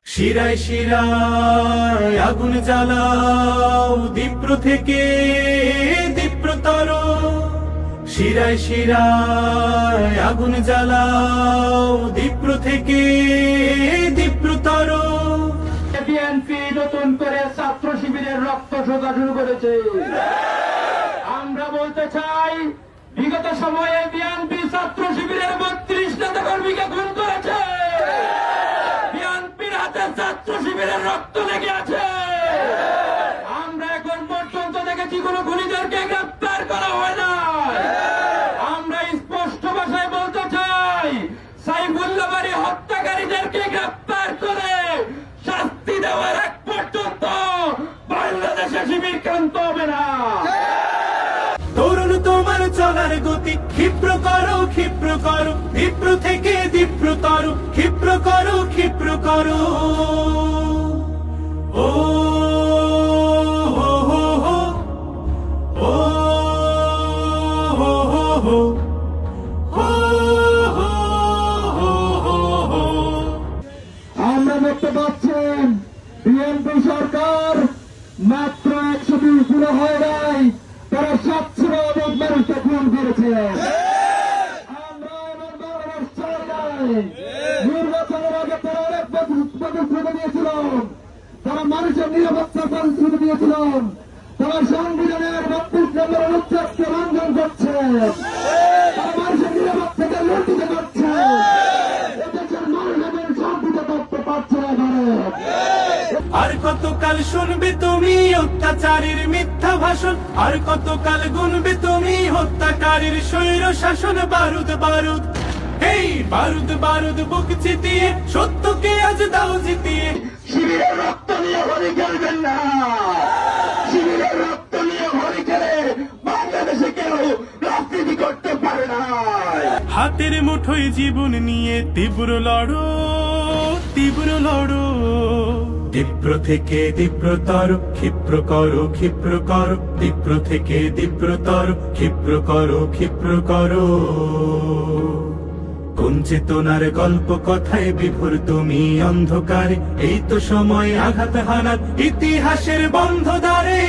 শিরায় শিরায় আগুন জ্বালাও দীপ্র থেকে দীপ্রতর, শিরায় শিরায় আগুন জ্বালাও দীপ্র থেকে দীপ্রতর। বিএনপি নতুন করে ছাত্র শিবিরের রক্ত শোষা শুরু করেছে। আমরা বলতে চাই, বিগত সময়ে বিএনপি ছাত্র শিবিরের 32 নেতা কর্মীকে খুন করেছে। বিএনপির হাতে ছাত্র শিবিরের রক্ত লেগে আছে। আমরা এখন পর্যন্ত দেখেছি কোন খুনিদেরকে গ্রেপ্তার করা হয় না। আমরা স্পষ্ট ভাষায় বলতে চাই, সাইফুল্লাহ বাড়ি হত্যাকারীদেরকে গ্রেপ্তার করে শাস্তি দেওয়ার এক পর্যন্ত বাংলাদেশে শিবির ক্ষান্ত হবে না। তরুণ তোমার চলার গতি ক্ষিপ্র করো, ক্ষিপ্র করো দীপ্র থেকে দীপ্রতর, ক্ষিপ্র করো, ক্ষিপ্র করো। ও হো হো হো, ও হো হো হো, হো হো হো হো হো। আমরা দেখতে পাচ্ছেন বিএনপি সরকার মাত্র 120 দিন হয় নাই, তারা 700 অধিক মানুষকে খুন করেছে। আমরা এমন বারবার চাই নাই। নির্বাচনের আগে তারা অনেক প্রতিশ্রুতি দিয়েছিল, তারা মানুষের নিরাপত্তার প্রতিশ্রুতি দিয়েছিল, তারা সংবিধানের 32 নম্বর অনুচ্ছেদকে লঙ্ঘন করছে, তারা মানুষের নিরাপত্তাকে লুণ্ঠিত করছে। এদেশের মানুষ এখন শান্তিতে থাকতে পারছে না। আর কতকাল শুনবে তুমি অত্যাচারীর মিথ্যা ভাষণ, আর কতকাল গুনবে তুমি হত্যাকারীর স্বৈর শাসন। বারুদ বারুদ, এই বারুদ বারুদ বুক চিতিয়ে সত্যকে আজ দাও জিতিয়ে। শিবিরের রক্ত নিয়ে হোলি খেলবেন না। শিবিরের রক্ত নিয়ে হোলি খেলে বাংলাদেশে কেউ রাজনীতি করতে পারে না। হাতের মুঠোয় জীবন নিয়ে তীব্র লড়ো, তীব্র লড়ো। দীপ্র থেকে দীপ্রতর, ক্ষিপ্র করো, ক্ষিপ্র করো দীপ্র থেকে দীপ্রতর, ক্ষিপ্র করো, ক্ষিপ্র করো। কোন চেতনার গল্প কথায় বিভোর তুমি অন্ধকারে, এই তো সময় আঘাত হানার ইতিহাসের বন্ধ দ্বারে।